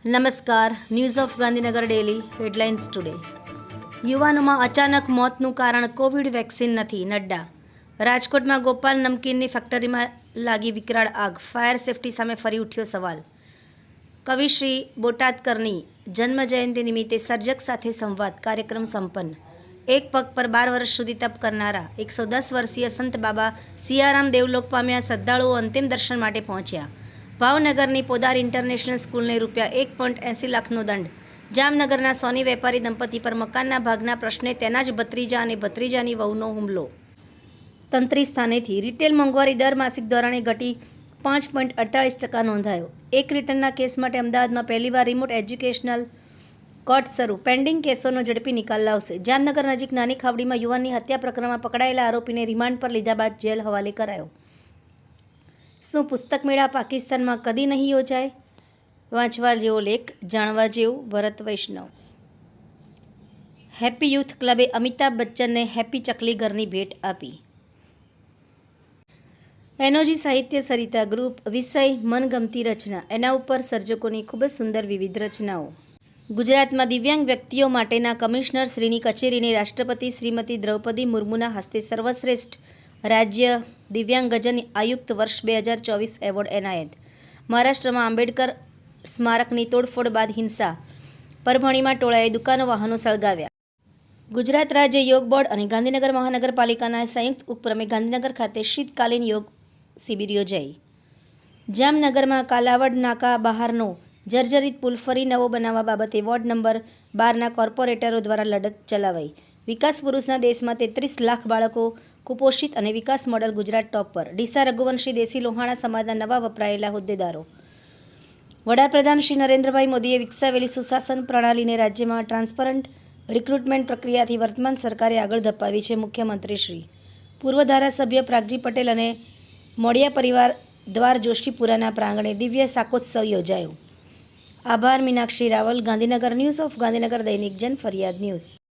નમસ્કાર, news of Gandhinagar daily headlines today. યુવાનોમાં અચાનક મોતનું કારણ કોવિડ વેક્સિન નથી, નડ્ડા. રાજકોટમાં ગોપાલ નમકીનની ફેક્ટરીમાં લાગી વિકરાળ આગ, ફાયર સેફટી સામે ફરી ઉઠ્યો સવાલ. કવિશ્રી બોટાદકરની જન્મજયંતિ નિમિત્તે સર્જક સાથે સંવાદ કાર્યક્રમ સંપન્ન. એક પગ પર 12 વર્ષ સુધી તપ કરનારા 110 વર્ષીય સંત બાબા સિયારામ દેવલોક પામ્યા. શ્રદ્ધાળુઓ અંતિમ દર્શન માટે પહોંચ્યા. ભાવનગરની પોદાર ઇન્ટરનેશનલ સ્કૂલને ₹1.80 લાખનો દંડ. જામનગરના સોની વેપારી દંપતી પર મકાનના ભાગના પ્રશ્ને તેના જ ભત્રીજા અને ભત્રીજાની વહુનો હુમલો. તંત્રી સ્થાનેથી રિટેલ મોંઘવારી દર માસિક ધોરણે ઘટી 5.48% નોંધાયો. એક રિટર્નના કેસ માટે અમદાવાદમાં પહેલીવાર રિમોટ એજ્યુકેશનલ કોર્ટ શરૂ. પેન્ડિંગ કેસોનો ઝડપી નિકાલ લાવશે. જામનગર નજીક નાની ખાવડીમાં યુવાનની હત્યા પ્રકરણમાં પકડાયેલા આરોપીને રિમાન્ડ પર લીધા બાદ જેલ હવાલે કરાયો. શું પુસ્તક મેળા પાકિસ્તાનમાં કદી નહીં યોજાય? વાંચવા જેવો લેખ, જાણવા જેવું ભરત વૈષ્ણવ. હેપી યુથ ક્લબે અમિતાભ બચ્ચનને હેપી ચકલી ઘરની ભેટ આપી. એનોજી સાહિત્ય સરિતા ગ્રુપ વિષય મનગમતી રચના. એના ઉપર સર્જકોની ખૂબ જ સુંદર વિવિધ રચનાઓ. ગુજરાતમાં દિવ્યાંગ વ્યક્તિઓ માટેના કમિશનર શ્રીની કચેરીને રાષ્ટ્રપતિ શ્રીમતી દ્રૌપદી મુર્મુના હસ્તે સર્વશ્રેષ્ઠ રાજ્ય દિવ્યાંગજન આયુક્ત વર્ષ 2024 એવોર્ડ એનાયત. મહારાષ્ટ્રમાં આંબેડકર સ્મારકની તોડફોડ બાદ હિંસા. પરભણીમાં ટોળાએ દુકાનો વાહનો સળગાવ્યા. ગુજરાત રાજ્ય યોગ બોર્ડ અને ગાંધીનગર મહાનગરપાલિકાના સંયુક્ત ઉપક્રમે ગાંધીનગર ખાતે શીતકાલીન યોગ શિબિર યોજાઈ. જામનગરમાં કાલાવડ નાકા બહારનો જર્જરિત પુલ ફરી નવો બનાવવા બાબતે વોર્ડ નંબર 12ના કોર્પોરેટરો દ્વારા લડત ચલાવાઈ. વિકાસ પુરુષના દેશમાં 33 લાખ બાળકો કુપોષિત અને વિકાસ મોડલ ગુજરાત ટોપ પર. ડીસા રઘુવંશી દેશી લોહાણા સમાજના નવા વપરાયેલા હોદ્દેદારો. વડાપ્રધાન શ્રી નરેન્દ્રભાઈ મોદીએ વિકસાવેલી સુશાસન પ્રણાલીને રાજ્યમાં ટ્રાન્સપરન્ટ રિક્રુટમેન્ટ પ્રક્રિયાથી વર્તમાન સરકારે આગળ ધપાવી છે. મુખ્યમંત્રી શ્રી. પૂર્વ ધારાસભ્ય પ્રાગજી પટેલ અને મોડિયા પરિવાર દ્વાર જોશીપુરાના પ્રાંગણે દિવ્ય શાકોત્સવ યોજાયો. આભાર. મીનાક્ષી રાવલ, ગાંધીનગર. ન્યૂઝ ઓફ ગાંધીનગર દૈનિક જન ફરિયાદ ન્યૂઝ.